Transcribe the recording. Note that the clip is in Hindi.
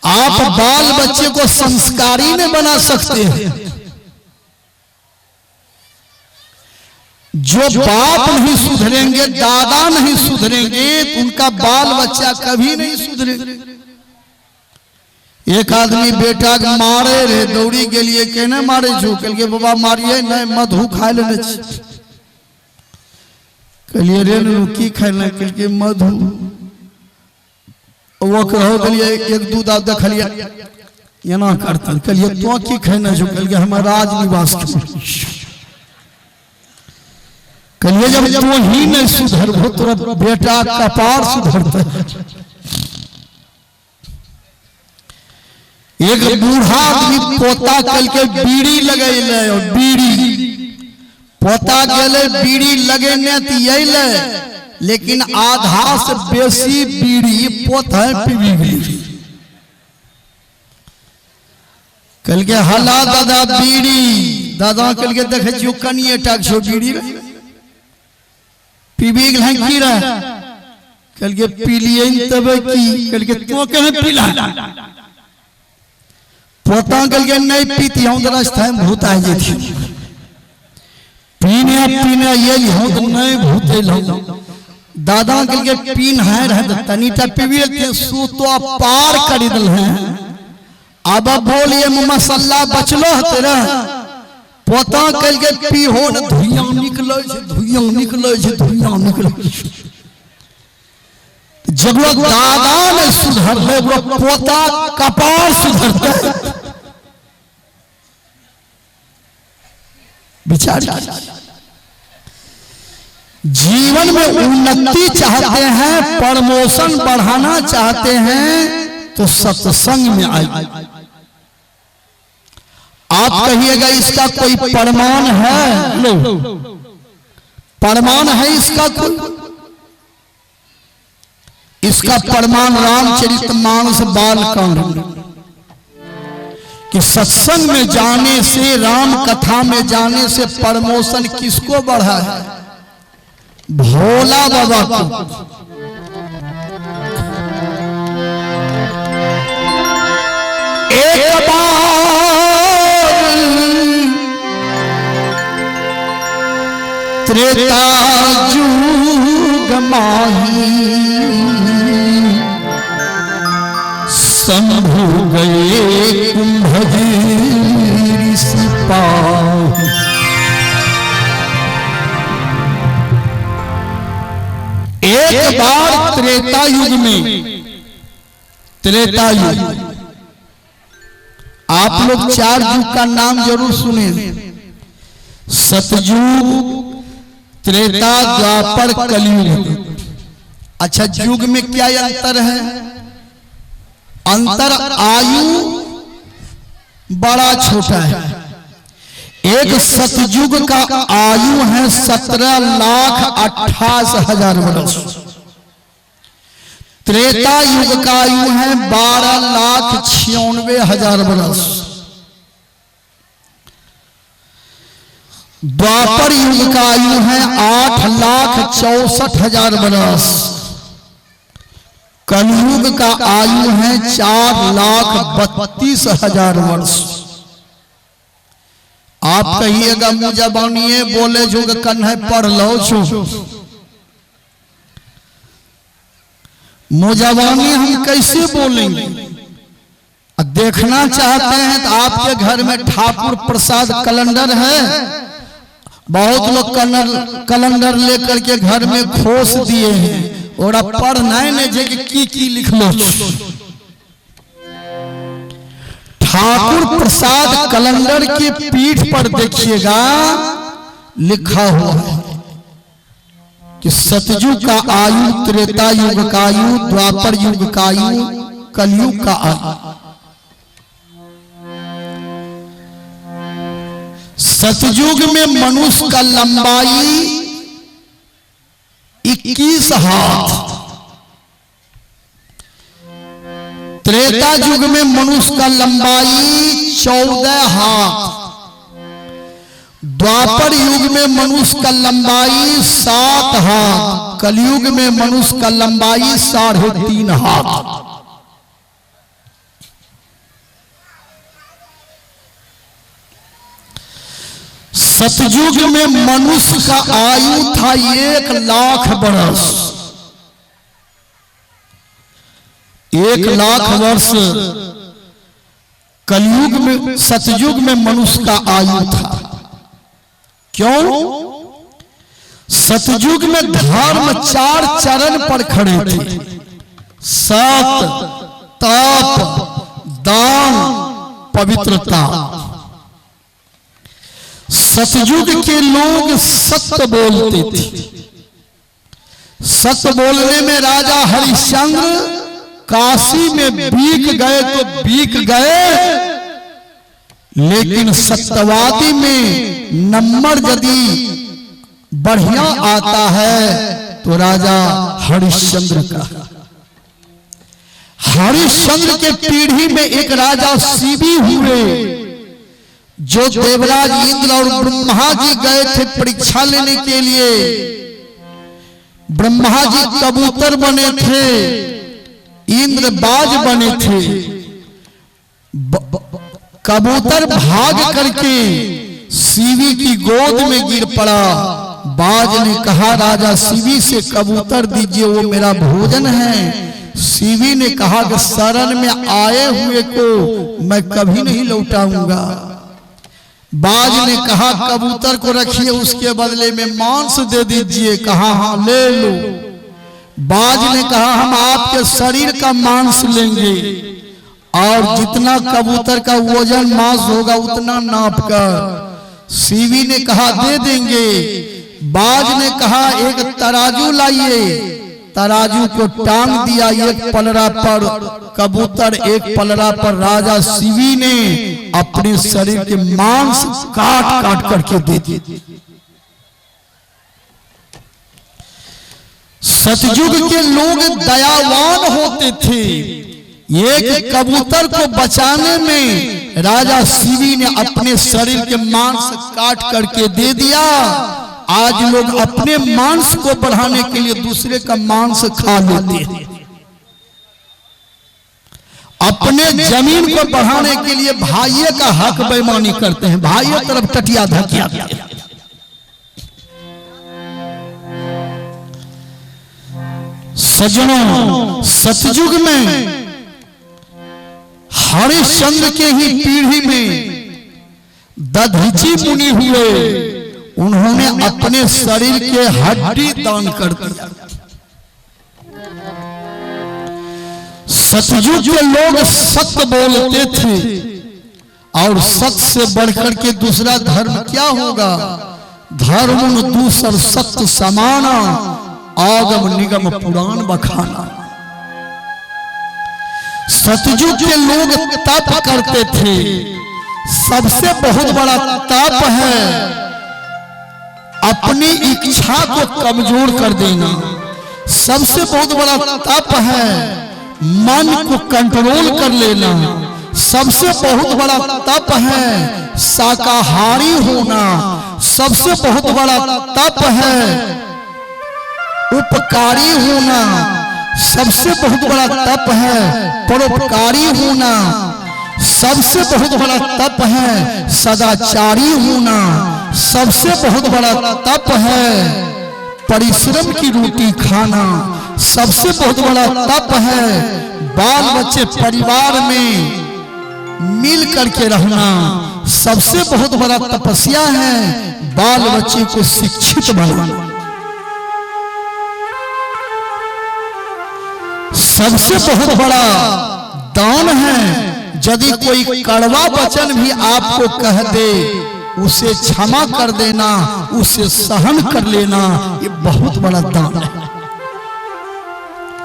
आप बाल बच्चे को संस्कारी नहीं बना सकते हैं। जो बाप नहीं सुधरेंगे, दादा नहीं सुधरेंगे, तो उनका बाल बच्चा कभी नहीं सुधरेगा। एक आदमी बेटा के मारे रे, दौड़ी के लिए कहने मारे जो कल के बाबा मारिए नहीं, मधु खा लेने कलिए रे की खाए कल के मधु वो कहो कलिए एक दूध आप देखलिए एना करता कलिए तो की खाना जो कल के हमारा राजनिवास कलिए जब वो ही नहीं सुधर वो तोरा बेटा कपार सुधरता है। एक बूढ़ा आदमी पोता कल के बीड़ी लगैले और बीड़ी पोता गेले बीड़ी लगेने तियले, लेकिन आधा से बेसी बीड़ी पोता पीबी गई। कल के हला दादा बीड़ी दादा कल के देखे जो कनिए टाक छो बीड़ी पीबी गई की रहा कल के पी लिए तब की कल के तो कहे पीला पोता कल के नहीं पीती हूं रास्ता में भूत आ जाती पीने पीने ये हूं तो नहीं भूते लो दादा कल के पीन है रह तनीटा पीबी थे सो तो पार कर दल है। अब बोलिए मसाला बचलो तेरा पोता कल के पी हो न धुइयां निकले छे धुइयां निकले छे धुइयां निकले जब लोग दादा ने सुधर ले वो पोता कपार सुधरता विचार। जीवन में उन्नति चाहते हैं, प्रमोशन बढ़ाना चाहते हैं तो सत्संग में आइए। आप कहिएगा इसका कोई प्रमाण है? लो प्रमाण है इसका कोई? इसका प्रमाण रामचरितमानस बालकांड कि सत्संग में जाने से, राम कथा में जाने से प्रमोशन किसको बढ़ा है? भोला बाबा को। एक बार त्रेता जुग माही शंभु गए कुंभीर सिपाही। एक बार त्रेता युग में, त्रेता युग आप लोग 4 युग का नाम जरूर सुने, सतयुग, त्रेता, द्वापर, कलयुग। अच्छा युग में क्या अंतर है? अंतर आयु बड़ा छोटा है। एक सतयुग का आयु है 17,28,000 वर्ष, त्रेता युग का आयु है 12,96,000 वर्ष, द्वापर युग का आयु है 8,64,000 वर्ष, कलयुग का आयु है 4,32,000 वर्ष। आप कहिएगा मुजबानी बोले जुग कन्हे पढ़ लो छो, मुजबानी हम कैसे बोलेंगे? देखना चाहते हैं तो आपके घर में ठाकुर प्रसाद कैलेंडर है, बहुत लोग कैलेंडर लेकर के घर में खोस दिए हैं और अब पढ़ना है की लिख लो। ठाकुर प्रसाद कैलेंडर की पीठ पर देखिएगा लिखा हुआ है कि सतयुग का आयु, त्रेता युग का आयु, द्वापर युग का आयु, कलयुग का आयु। सतयुग में मनुष्य का लंबाई 21 हाथ, त्रेता युग में मनुष्य का लंबाई 14 हाथ, द्वापर युग में मनुष्य का लंबाई 7 हाथ, कलयुग में मनुष्य का लंबाई 3.5 हाथ। सतयुग में मनुष्य का आयु था 1,00,000 बरस। 1,00,000 वर्ष कलयुग में, सतयुग में मनुष्य का आयु था। क्यों? सतयुग में धर्म 4 चरण पर खड़े थे। सत, तप, दान, पवित्रता। सतयुग के लोग सत्य बोलते थे। सत्य बोलने में राजा हरिश्चंद्र काशी में बिक गए तो बिक गए, लेकिन सत्यवादी में नंबर यदि बढ़िया आता है तो राजा हरिश्चंद्र का। हरिश्चंद्र के पीढ़ी में एक राजा शिवी हुए, जो देवराज इंद्र और ब्रह्मा जी गए थे परीक्षा लेने के लिए। ब्रह्मा जी कबूतर बने थे, इंद्र बाज बने थे। कबूतर भाग करके शिवी की गोद में गिर पड़ा। बाज ने कहा, राजा शिवी से कबूतर दीजिए, वो मेरा भोजन है। शिवी ने कहा कि शरण में आए हुए को मैं कभी नहीं लौटाऊंगा। बाज ने कहा, कबूतर को रखिए, उसके बदले में मांस दे दीजिए। कहा, हाँ ले लो। बाज ने कहा, हम आपके शरीर का मांस लेंगे और जितना कबूतर का वजन मांस होगा उतना नाप कर। शिवी ने कहा, दे देंगे। बाज ने कहा, एक तराजू लाइए। तराजू को टांग दिया, एक पलड़ा पर कबूतर, एक पलड़ा पर राजा शिवी ने अपने शरीर के मांस काट काट करके दे दिए। सतयुग के लोग दयावान होते थे। एक कबूतर को बचाने में राजा शिवी ने अपने शरीर के मांस काट करके दे दिया। आज लोग अपने मांस को बढ़ाने के लिए दूसरे का मांस खा लेते हैं। अपने जमीन को बढ़ाने के लिए भाइयों का हक बेईमानी करते हैं, भाइयों तरफ टटिया धकिया देते हैं। सज्जनों, सतयुग में हरिश्चंद्र के ही पीढ़ी में दधीची मुनि हुए। उन्होंने अपने शरीर के हड्डी दान कर दिया। सतयुग के लोग सत्य बोलते थे और सत्य से बढ़कर के दूसरा धर्म क्या होगा? धर्म दूसर सत्य समाना, आगम निगम पुराण बखाना। सतयुग के लोग तप करते थे। सबसे बहुत बड़ा तप है अपनी इच्छा को कमजोर कर देना। सबसे बहुत बड़ा तप है मन को कंट्रोल कर लेना। सबसे बहुत बड़ा तप है शाकाहारी होना। सबसे बहुत बड़ा तप है उपकारी होना। सबसे बहुत बड़ा तप है परोपकारी होना। सबसे बहुत बड़ा तप है सदाचारी होना। सबसे बहुत बड़ा तप है परिश्रम की रोटी खाना। सबसे बहुत बड़ा तप है बाल बच्चे परिवार में मिल करके रहना। सबसे बहुत बड़ा तपस्या है बाल बच्चे को शिक्षित बनाना। सबसे बहुत बड़ा दान है यदि कोई कड़वा वचन भी आपको कह दे उसे क्षमा कर देना, उसे सहन कर लेना। ये बहुत बड़ा दान है।